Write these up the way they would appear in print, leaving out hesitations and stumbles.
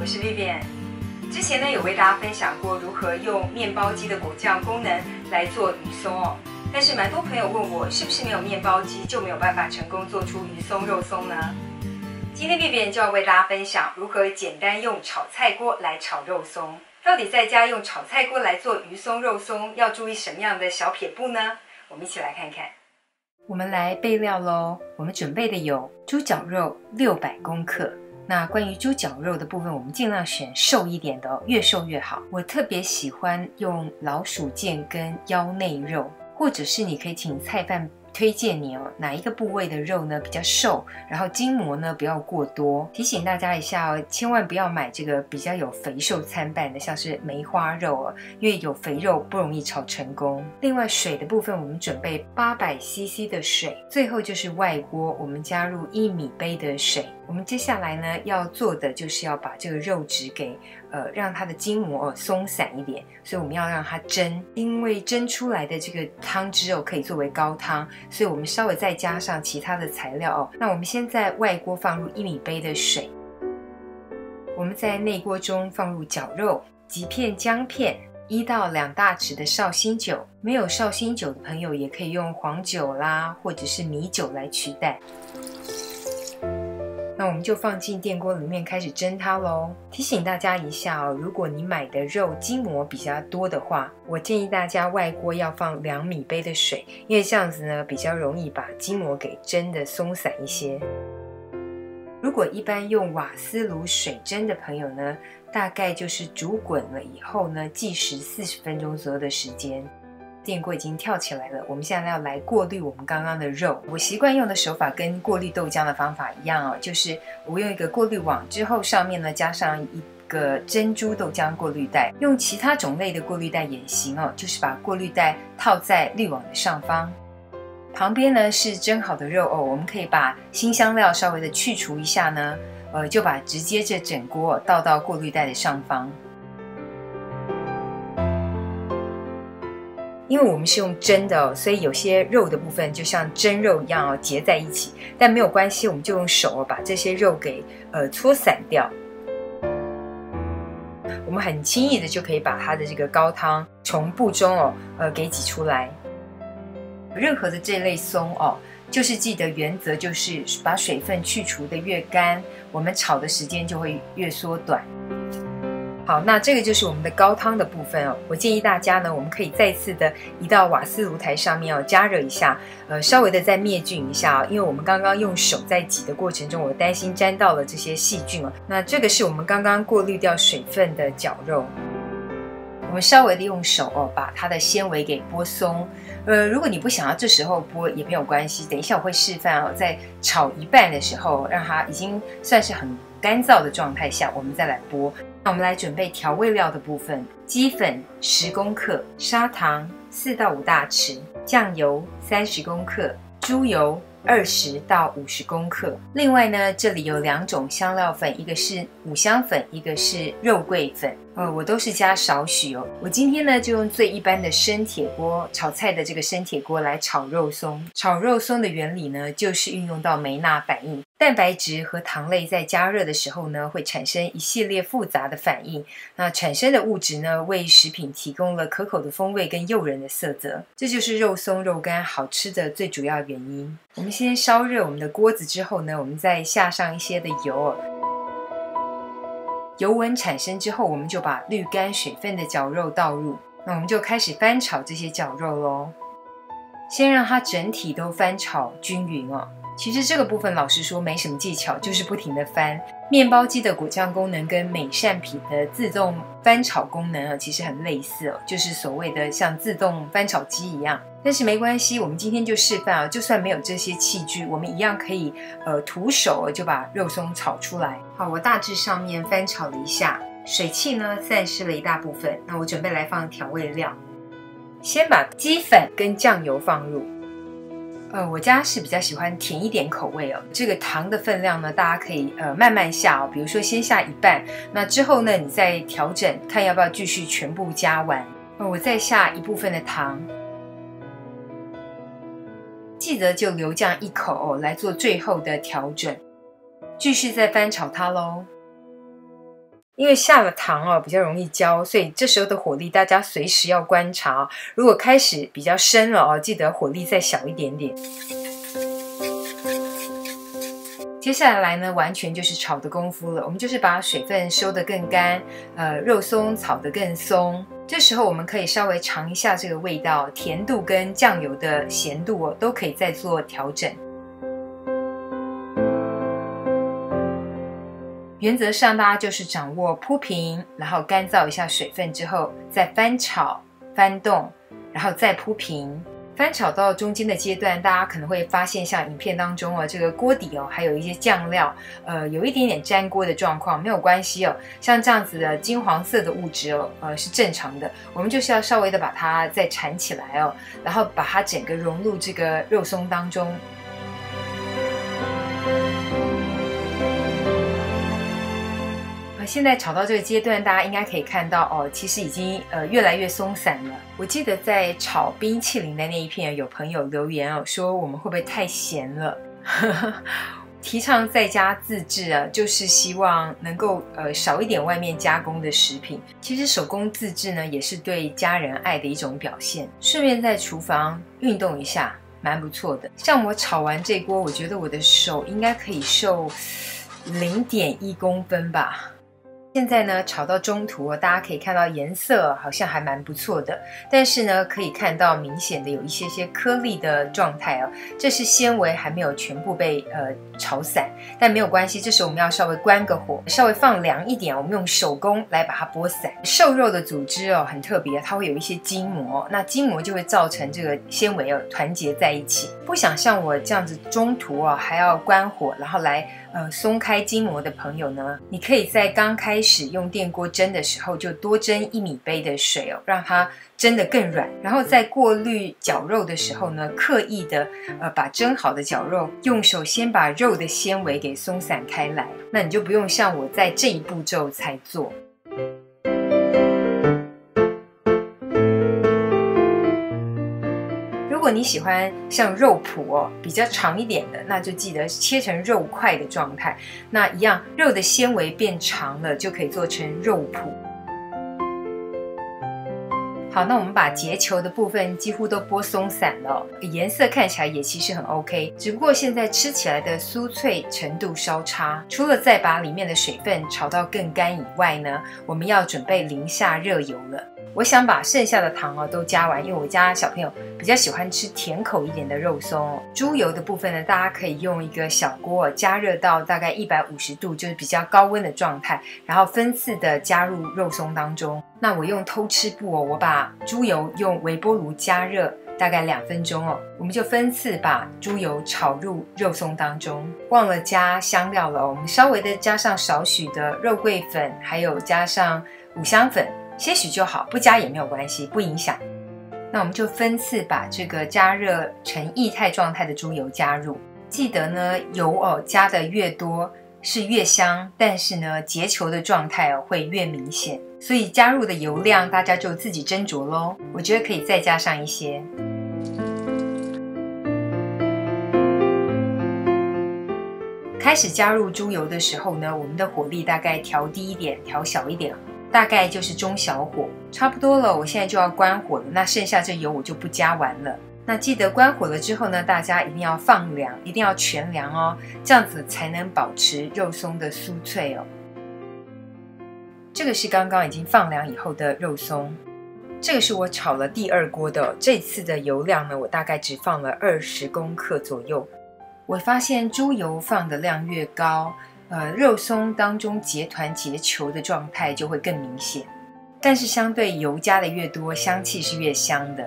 我是 Vivian。之前呢有为大家分享过如何用面包机的果酱功能来做鱼松哦，但是蛮多朋友问我，是不是没有面包机就没有办法成功做出鱼松肉松呢？今天 Vivian 就要为大家分享如何简单用炒菜锅来炒肉松。到底在家用炒菜锅来做鱼松肉松要注意什么样的小撇步呢？我们一起来看看。我们来备料咯，我们准备的有猪脚肉600公克。那关于猪脚肉的部分，我们尽量选瘦一点的哦，越瘦越好。我特别喜欢用老鼠腱跟腰内肉，或者是你可以请菜贩推荐你哦，哪一个部位的肉呢比较瘦，然后筋膜呢不要过多。提醒大家一下哦，千万不要买这个比较有肥瘦参半的，像是梅花肉哦，因为有肥肉不容易炒成功。另外水的部分，我们准备800cc 的水，最后就是外锅，我们加入1米杯的水。我们接下来呢要做的就是要把这个肉质给让它的筋膜松散一点，所以我们要让它蒸，因为蒸出来的这个汤汁可以作为高汤，所以我们稍微再加上其他的材料那我们先在外锅放入1米杯的水，我们在内锅中放入绞肉、几片姜片、1到2大匙的绍兴酒，没有绍兴酒的朋友也可以用黄酒啦，或者是米酒来取代。那我们就放进电锅里面开始蒸它咯。提醒大家一下如果你买的肉筋膜比较多的话，我建议大家外锅要放2米杯的水，因为这样子呢比较容易把筋膜给蒸的松散一些。如果一般用瓦斯炉水蒸的朋友呢，大概就是煮滚了以后呢，计时40分钟左右的时间。电锅已经跳起来了，我们现在要来过滤我们刚刚的肉。我习惯用的手法跟过滤豆浆的方法一样就是我用一个过滤网，之后上面呢加上一个珍珠豆浆过滤袋，用其他种类的过滤袋也行就是把过滤袋套在滤网的上方。旁边呢是蒸好的肉我们可以把辛香料稍微的去除一下呢，就把直接这整锅倒到过滤袋的上方。因为我们是用蒸的所以有些肉的部分就像蒸肉一样结在一起，但没有关系，我们就用手把这些肉给搓散掉。我们很轻易的就可以把它的这个高汤从布中给挤出来。任何的这类松就是记得原则就是把水分去除的越干，我们炒的时间就会越缩短。好，那这个就是我们的高汤的部分我建议大家呢，我们可以再次的移到瓦斯炉台上面加热一下，稍微的再灭菌一下因为我们刚刚用手在挤的过程中，我担心沾到了这些细菌那这个是我们刚刚过滤掉水分的绞肉，我们稍微的用手把它的纤维给剥松。如果你不想要这时候剥也没有关系，等一下我会示范在炒一半的时候，让它已经算是很干燥的状态下，我们再来剥。那我们来准备调味料的部分，鸡粉10公克，砂糖4到5大匙，酱油30公克，猪油20到50公克。另外呢，这里有2种香料粉，一个是五香粉，一个是肉桂粉。我都是加少许我今天呢就用最一般的生铁锅，炒菜的这个生铁锅来炒肉松。炒肉松的原理呢，就是运用到梅纳反应，蛋白质和糖类在加热的时候呢，会产生一系列复杂的反应。那产生的物质呢，为食品提供了可口的风味跟诱人的色泽，这就是肉松肉干好吃的最主要原因。我们先烧热我们的锅子之后呢，我们再下上一些的油油温产生之后，我们就把滤干水分的绞肉倒入，那我们就开始翻炒这些绞肉咯。先让它整体都翻炒均匀其实这个部分老实说没什么技巧，就是不停的翻。面包机的果酱功能跟美善品的自动翻炒功能其实很类似就是所谓的像自动翻炒机一样。但是没关系，我们今天就示范就算没有这些器具，我们一样可以徒手就把肉松炒出来。好，我大致上面翻炒了一下，水汽呢散失了一大部分，那我准备来放调味料。先把鸡粉跟酱油放入。我家是比较喜欢甜一点口味这个糖的分量呢，大家可以慢慢下比如说先下一半，那之后呢你再调整，看要不要继续全部加完。我再下一部分的糖，记得就留这样一口来做最后的调整，继续再翻炒它咯。因为下了糖哦，比较容易焦，所以这时候的火力大家随时要观察哦。如果开始比较深了哦，记得火力再小一点点。接下来呢，完全就是炒的功夫了。我们就是把水分收得更干，肉松炒得更松。这时候我们可以稍微尝一下这个味道，甜度跟酱油的咸度哦，都可以再做调整。原则上，大家就是掌握铺平，然后干燥一下水分之后，再翻炒、翻动，然后再铺平。翻炒到中间的阶段，大家可能会发现，像影片当中这个锅底还有一些酱料，有一点点粘锅的状况，没有关系哦。像这样子的金黄色的物质是正常的。我们就是要稍微的把它再缠起来哦，然后把它整个融入这个肉松当中。现在炒到这个阶段，大家应该可以看到其实已经越来越松散了。我记得在炒冰淇淋的那一片，有朋友留言说我们会不会太咸了？提倡在家自制啊，就是希望能够少一点外面加工的食品。其实手工自制呢，也是对家人爱的一种表现。顺便在厨房运动一下，蛮不错的。像我炒完这锅，我觉得我的手应该可以瘦0.1公分吧。现在呢，炒到中途大家可以看到颜色好像还蛮不错的，但是呢，可以看到明显的有一些颗粒的状态哦，这是纤维还没有全部被炒散，但没有关系，这时候我们要稍微关个火，稍微放凉一点，我们用手工来把它剥散。瘦肉的组织很特别，它会有一些筋膜，那筋膜就会造成这个纤维团结在一起。不想像我这样子中途还要关火，然后来松开筋膜的朋友呢，你可以在刚开始用电锅蒸的时候就多蒸1米杯的水让它蒸得更软，然后在过滤绞肉的时候呢，刻意的把蒸好的绞肉用手先把肉的纤维给松散开来，那你就不用像我在这一步骤才做。如果你喜欢像肉脯比较长一点的，那就记得切成肉块的状态。那一样，肉的纤维变长了，就可以做成肉脯。好，那我们把结球的部分几乎都剥松散了，颜色看起来也其实很 OK， 只不过现在吃起来的酥脆程度稍差。除了再把里面的水分炒到更干以外呢，我们要准备淋下热油了。我想把剩下的糖都加完，因为我家小朋友比较喜欢吃甜口一点的肉松。猪油的部分呢，大家可以用一个小锅加热到大概150度，就是比较高温的状态，然后分次的加入肉松当中。那我用偷吃布我把猪油用微波炉加热大概2分钟我们就分次把猪油炒入肉松当中。忘了加香料了我们稍微的加上少许的肉桂粉，还有加上五香粉，些许就好，不加也没有关系，不影响。那我们就分次把这个加热成液态状态的猪油加入。记得呢，油加的越多是越香，但是呢，结球的状态会越明显。所以加入的油量大家就自己斟酌咯，我觉得可以再加上一些。开始加入猪油的时候呢，我们的火力大概调低一点，调小一点，大概就是中小火，差不多了。我现在就要关火了，那剩下这油我就不加完了。那记得关火了之后呢，大家一定要放凉，一定要全凉这样子才能保持肉松的酥脆这个是刚刚已经放凉以后的肉松，这个是我炒了第2锅的这次的油量呢，我大概只放了20公克左右。我发现猪油放的量越高，肉松当中结团结球的状态就会更明显，但是相对油加的越多，香气是越香的。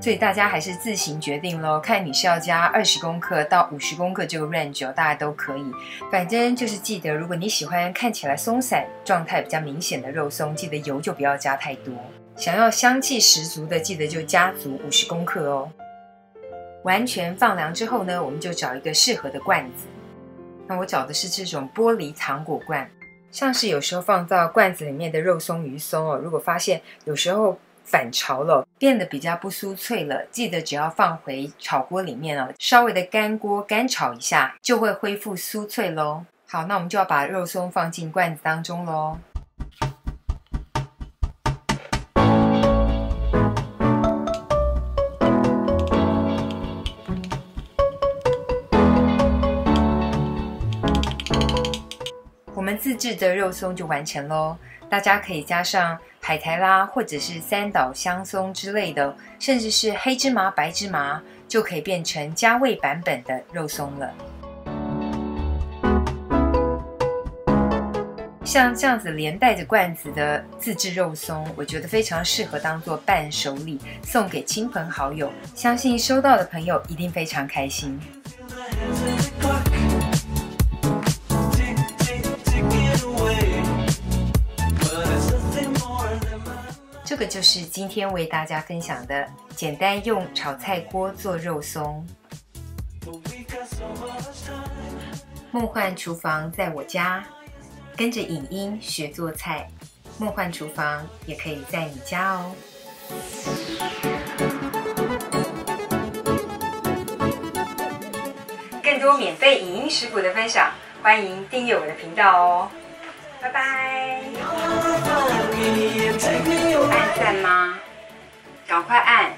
所以大家还是自行决定咯，看你是要加20公克到50公克这个 range大家都可以。反正就是记得，如果你喜欢看起来松散状态比较明显的肉松，记得油就不要加太多。想要香气十足的，记得就加足50公克完全放凉之后呢，我们就找一个适合的罐子。那我找的是这种玻璃糖果罐，像是有时候放到罐子里面的肉松、鱼松如果发现有时候反潮了，变得比较不酥脆了，记得只要放回炒锅里面稍微的干锅干炒一下，就会恢复酥脆咯。好，那我们就要把肉松放进罐子当中咯。们自制的肉松就完成咯。大家可以加上海苔啦，或者是三岛香松之类的，甚至是黑芝麻、白芝麻，就可以变成加味版本的肉松了。像这样子连带着罐子的自制肉松，我觉得非常适合当做伴手礼送给亲朋好友，相信收到的朋友一定非常开心。这个就是今天为大家分享的简单用炒菜锅做肉松。梦幻厨房在我家，跟着影音学做菜，梦幻厨房也可以在你家哦。更多免费影音食谱的分享，欢迎订阅我的频道哦。拜拜！按赞吗？赶快按！